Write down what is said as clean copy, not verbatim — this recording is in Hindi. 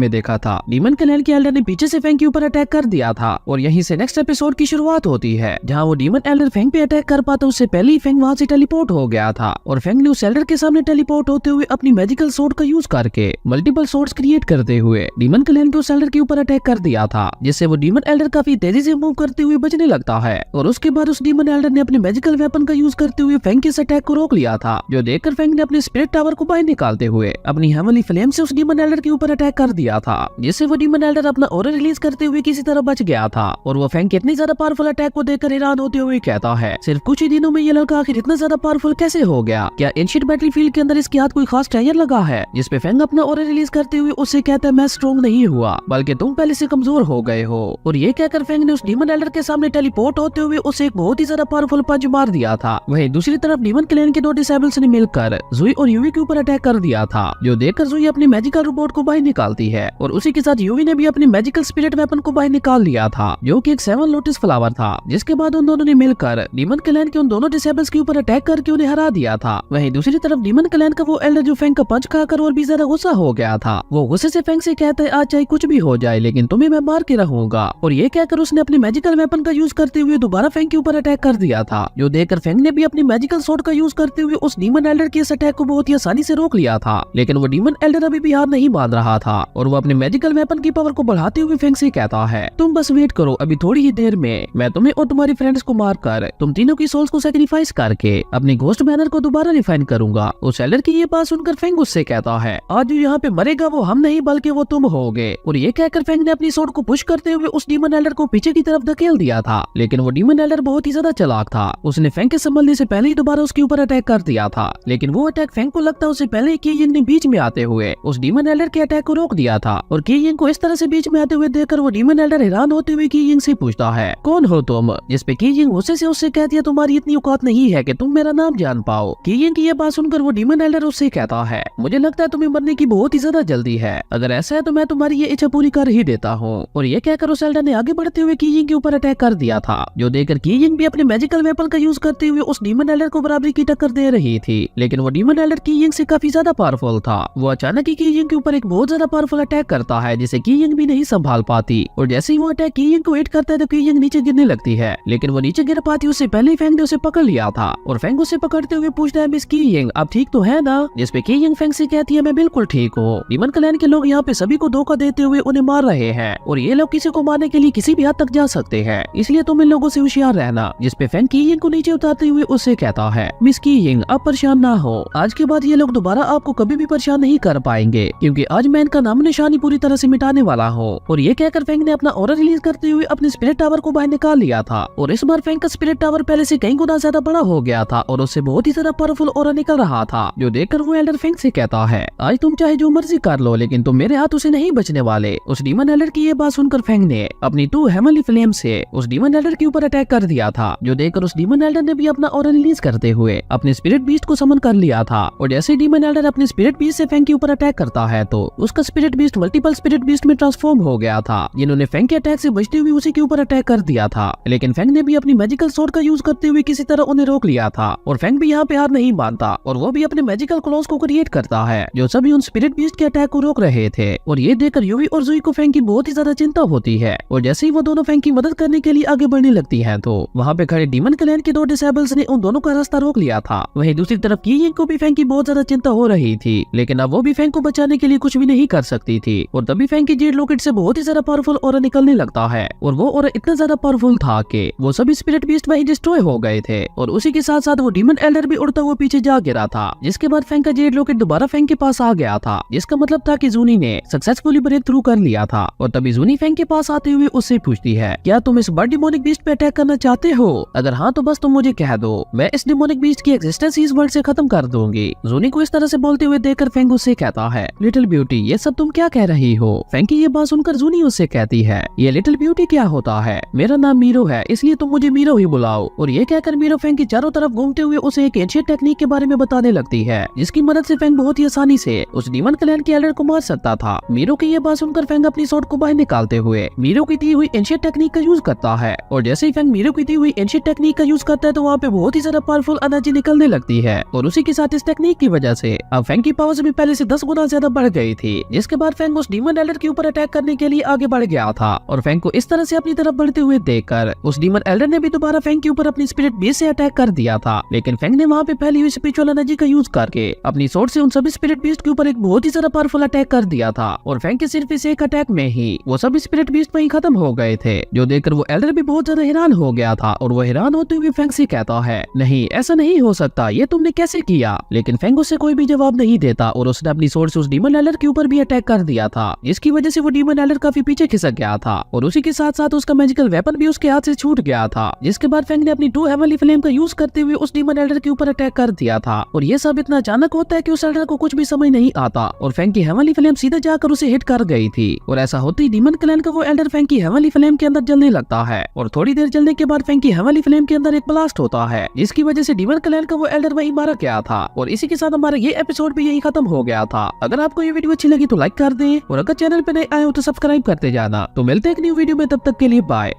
में देखा था, डीमन क्लैन के एल्डर ने पीछे से फेंग के ऊपर अटैक कर दिया था और यहीं से नेक्स्ट एपिसोड की शुरुआत होती है, जहां वो डीमन एल्डर फेंग पे अटैक कर पाता उससे पहले ही फेंग वहां से टेलीपोर्ट हो गया था और फेंग ने उस एल्डर के सामने टेलीपोर्ट होते हुए अपनी मैजिकल सोर्ड का यूज करके मल्टीपल सोर्ड्स क्रिएट करते हुए डीमन क्लैन के उस एल्डर के ऊपर अटैक कर दिया था, जिससे वो डीमन एल्डर काफी तेजी से मूव करते हुए बचने लगता है और उसके बाद उस डीमन एल्डर ने अपने मैजिकल वेपन का यूज करते हुए फेंग के इस अटैक को रोक लिया था, जो देखकर फेंग ने अपने स्पिरिट टावर को बाहर निकालते हुए अपनी हेवनली फ्लेम से उस डीमन एल्डर के ऊपर अटैक कर दिया था, जिससे वो डीमन एल्डर अपना ऑरा रिलीज करते हुए किसी तरह बच गया था और वो फेंग के इतनी ज्यादा पावरफुल अटैक को देखकर हैरान होते हुए कहता है, सिर्फ कुछ ही दिनों में ये लड़का आखिर इतना ज्यादा पावरफुल कैसे हो गया? क्या एंशिएंट बैटलफील्ड के अंदर इसके हाथ कोई खास ट्रायर लगा है? जिसपे फेंग अपना ऑरा रिलीज करते हुए उससे कहता है, मैं स्ट्रॉन्ग नहीं हुआ बल्कि तुम पहले से कमजोर हो गए हो। और ये कहकर फेंग ने उस डीमन एल्डर के सामने टेलीपोर्ट होते हुए उसे एक बहुत ही ज्यादा पावरफुल पंच मार दिया था। वहीं दूसरी तरफ डीमन क्लैन के दो डिसेबल्स ने मिलकर जुई और यूवी के ऊपर अटैक कर दिया था, जो देखकर जुई अपनी मैजिकल रोबोट को बाहर निकालती है और उसी के साथ यूवी ने भी अपनी मैजिकल स्पिरिट वेपन को बाहर निकाल लिया था, जो कि एक 7 लोटस फ्लावर था, जिसके बाद उन दोनों ने मिलकर डीमन क्लैन के उन दोनों डिसेबल्स के ऊपर अटैक करके उन्हें हरा दिया था। वहीं दूसरी तरफ डीमन क्लैन का वो एल्डर जो फेंग का पंच खाकर और भी ज्यादा गुस्सा हो गया था, वो गुस्से से फेंग से कहता है, आज चाहे कुछ भी हो जाए लेकिन तुम्हें मैं मार के रहूंगा। और ये कहकर उसने अपनी मैजिकल वेपन का यूज करते हुए दोबारा फेंग के ऊपर अटैक कर दिया था, जो देखकर फेंग ने भी अपनी मैजिकल सोर्ड का यूज करते हुए उस डीमन एल्डर के इस अटैक को बहुत ही आसानी से रोक लिया था। लेकिन वो डीमन एल्डर अभी भी हार नहीं मान रहा था और वो अपने मैजिकल वेपन की पावर को बढ़ाते हुए फेंग से कहता है, तुम बस वेट करो, अभी थोड़ी ही देर में मैं तुम्हें और तुम्हारी फ्रेंड्स को मारकर तुम तीनों की सोल्स को सैक्रिफाइस करके अपनी घोस्ट बैनर को दोबारा रिफाइन करूंगा। उस एल्डर की ये बात सुनकर फेंग उससे कहता है, आज जो यहाँ पे मरेगा वो हम नहीं बल्कि वो तुम होगे। और ये कहकर फेंग ने अपनी सोर्ड को पुश करते हुए उस डीमन एल्डर को पीछे की तरफ धकेल दिया था, लेकिन वो डीमन एल्डर बहुत ही ज्यादा चालाक था, उसने फेंग के संभलने से पहले ही दोबारा उसके ऊपर अटैक कर दिया था। लेकिन वो अटैक फेंग को लगता उससे पहले की यिंग ने बीच में आते हुए उस डीमन एल्डर के अटैक को रोक दिया था और की यिंग को इस तरह से बीच में आते हुए देखकर वो डीमन एल्डर हैरान होते हुए की यिंग से पूछता है, कौन हो तुम? जिसपे की यिंग गुस्से से उससे कहती है, तुम्हारी इतनी औकात नहीं है कि तुम मेरा नाम जान पाओ। की यिंग की ये बात सुनकर वो डीमन एल्डर उससे कहता है, मुझे लगता है तुम्हें मरने की बहुत ही ज्यादा जल्दी है, अगर ऐसा है तो मैं तुम्हारी ये इच्छा पूरी कर ही देता हूँ। और ये कहकर उस एल्डर ने आगे बढ़ते हुए की यिंग के ऊपर अटैक कर दिया था, जो देखकर की यिंग भी अपने मैजिकल वेपन का यूज करते हुए उस डीमन एल्डर को बराबरी की टक्कर दे रही थी। लेकिन वो डीमन एल्डर की यिंग से काफी ज्यादा पावरफुल था। वो अचानक ही की यिंग के ऊपर एक बहुत ज्यादा पावरफुल अटैक करता है, जिसे की यिंग भी नहीं संभाल पाती और जैसे ही वो अटैक की यिंग को हिट करता है तो की यिंग नीचे गिरने लगती है, लेकिन वो नीचे गिर पाती उससे पहले ही फेंग ने उसे पकड़ लिया था और फेंग उसे पकड़ते हुए पूछता है, मिस की यिंग आप ठीक तो है ना? जिसपे की यिंग फेंग से कहती है, मैं बिल्कुल ठीक हूँ। डीमन क्लैन के लोग यहाँ पे सभी को धोखा देते हुए उन्हें मार रहे हैं और ये लोग किसी को मारने के लिए किसी भी हद तक जा सकते हैं, इसलिए तुम इन लोगों से होशियार रहना। जिसपे फेंग की यिंग को नीचे उतारते हुए उससे कहता है, मिस की यिंग आप परेशान ना हो, आज के बाद ये लोग दोबारा आपको कभी भी परेशान नहीं कर पाएंगे, क्योंकि आज मैं इनका नाम निशानी पूरी तरह से मिटाने वाला हूँ। और ये कहकर फेंग ने अपना ऑरा रिलीज करते हुए अपने स्पिरिट टावर को बाहर निकाल लिया था और इस बार फेंग का स्पिरिट टावर पहले से कई गुना ज्यादा बड़ा हो गया था और उससे बहुत ही ज्यादा पावरफुल ऑरा निकल रहा था, जो देखकर वो एल्डर फेंग से कहता है, आज तुम चाहे जो मर्जी कर लो लेकिन तुम मेरे हाथों से नहीं बचने वाले। उस डीमन एल्डर की ये बात सुनकर फेंग ने अपनी 2 हेवनली फ्लेम से उस डीमन एल्डर के ऊपर अटैक कर दिया था, जो देखकर उस डीमन एल्डर ने भी अपना ऑरा रिलीज करते हुए अपने स्पिरिट बीस्ट को समन कर लिया था। और जैसे डीमन एल्डर अपने स्पिरिट बीस्ट से फेंग के ऊपर अटैक करता है तो उसका spirit beast multiple spirit beast में ट्रांसफॉर्म हो गया था, जिन्होंने फेंग के अटैक से बचते हुए उसी के ऊपर अटैक कर दिया था। लेकिन फेंग ने भी अपनी मैजिकल सोर्ड का यूज करते हुए किसी तरह उन्हें रोक लिया था और फेंग भी यहाँ पे हार नहीं मानता और वो भी अपने मैजिकल क्लॉज को क्रिएट करता है, जो सभी उन स्पिरिट बीस्ट के अटैक को रोक रहे थे। और ये देखकर यूवी और जुई को फेंग की बहुत ही ज्यादा चिंता होती है और जैसे ही वो दोनों फेंग की मदद करने के लिए आगे बढ़ने लगती हैं तो वहाँ पे खड़े डीमन क्लैन के 2 डिसेबल्स ने उन दोनों का रास्ता रोक लिया था। वहीं दूसरी तरफ की यिंग को भी फेंग की बहुत ज्यादा चिंता हो रही थी, लेकिन अब वो भी फेंग को बचाने के लिए कुछ भी नहीं कर सकती थी। और तभी फेंग की जेड लॉकेट से बहुत ही ज्यादा पावरफुल ऑरा निकलने लगता है और वो ऑरा इतना ज्यादा पावरफुल था कि वो सभी स्पिरिट बीस्ट वहीं डिस्ट्रॉय हो गए थे और उसी के साथ साथ वो डीमन एल्डर भी उड़ता हुआ पीछे जा गिरा था। जिसके बाद फेंग का जेड लॉकेट दोबारा फेंग के पास आ गया था, जिसका मतलब था कि जूनी ने सक्सेसफुली ब्रेक थ्रू कर लिया था। और तभी जूनी फेंग के पास आते हुए उससे पूछती है, क्या तुम इस बर्ड डिमोनिक बीस्ट पे अटैक करना चाहते हो? अगर हाँ तो बस तुम मुझे कह दो, मैं इस डिमोनिक बीस्ट की एग्जिस्टेंस इस वर्ल्ड से खत्म कर दूंगी। जूनी को इस तरह से बोलते हुए देखकर फेंग उससे कहता है, लिटिल ब्यूटी ये सब तुम क्या कह रही हो? फेंग की ये बात सुनकर जूनी उससे कहती है, ये लिटिल ब्यूटी क्या होता है? मेरा नाम मीरो है, इसलिए तुम मुझे मीरो ही बुलाओ। और ये कहकर मीरो फेंग की चारों तरफ घूमते हुए उसे एक एंशिएंट टेक्निक के बारे में बताने लगती है, जिसकी मदद से फेंग बहुत ही आसानी से उस डीमन क्लैन के एल्डर को मार सकता था। मीरो की ये बात सुनकर फेंग अपनी सोर्ड को बाहर निकालते हुए मीरो की दी हुई एंशिएंट टेक्निक का यूज करता है और जैसे ही फेंग मीरो की दी हुई एंशिएंट टेक्निक का यूज करता है तो वहाँ पे बहुत ही ज्यादा पावरफुल एनर्जी निकलने लगती है और उसी के साथ इस टेक्निक की वजह से अब फेंग की पावर भी पहले से 10 गुना ज्यादा बढ़ गई थी। जिसके बाद बाद फैंग उस डीमन एल्डर के ऊपर अटैक करने के लिए आगे बढ़ गया था और फैंग को इस तरह से अपनी तरफ बढ़ते हुए देखकर उस डीमन एल्डर ने भी दोबारा फैंग के ऊपर अपनी स्पिरिट बेस से अटैक कर दिया था। लेकिन फैंग ने वहाँ पे फैली हुई स्पिरिचुअल एनर्जी का यूज करके अपनी सोर्ड से उन सभी स्पिरिट बीस्ट के ऊपर एक बहुत ही ज्यादा पावरफुल अटैक कर दिया था और फैंग के सिर्फ इस एक अटैक में ही वो सभी स्पिरिट बीस्ट वहीं खत्म हो गए थे, जो देखकर वो एल्डर भी बहुत ज्यादा हैरान हो गया था और वो हैरान होते हुए फैंग से कहता है, नहीं ऐसा नहीं हो सकता, ये तुमने कैसे किया। लेकिन फैंग उससे कोई भी जवाब नहीं देता और उसने अपनी सोर्ड से उस डीमन एल्डर के ऊपर भी अटैक कर दिया था, जिसकी वजह से वो डीमन एल्डर काफी पीछे खिसक गया था और उसी के साथ साथ उसका मैजिकल वेपन भी उसके हाथ से छूट गया था। जिसके बाद फैंग ने अपनी 2 हेवनली फ्लेम का यूज करते हुए उस डीमन एल्डर के ऊपर अटैक कर दिया था और ये सब इतना अचानक होता है कि उस एल्डर को कुछ भी समझ नहीं आता और फैंग की हेवनली फ्लेम सीधे जाकर उसे हिट कर गई थी और ऐसा होते ही डीमन क्लैन का वो एल्डर फैंग की हेवनली फ्लेम के अंदर जलने लगता है और थोड़ी देर जलने के बाद फैंग की हेवनली फ्लेम के अंदर एक ब्लास्ट होता है, जिसकी वजह से डीमन क्लैन का वो एल्डर वहीं मारा गया था और इसी के साथ हमारा ये एपिसोड भी यही खत्म हो गया था। अगर आपको ये वीडियो अच्छी लगी तो लाइक कर दें और अगर चैनल पे नए आए हो तो सब्सक्राइब करते जाना। तो मिलते हैं एक न्यू वीडियो में, तब तक के लिए बाय।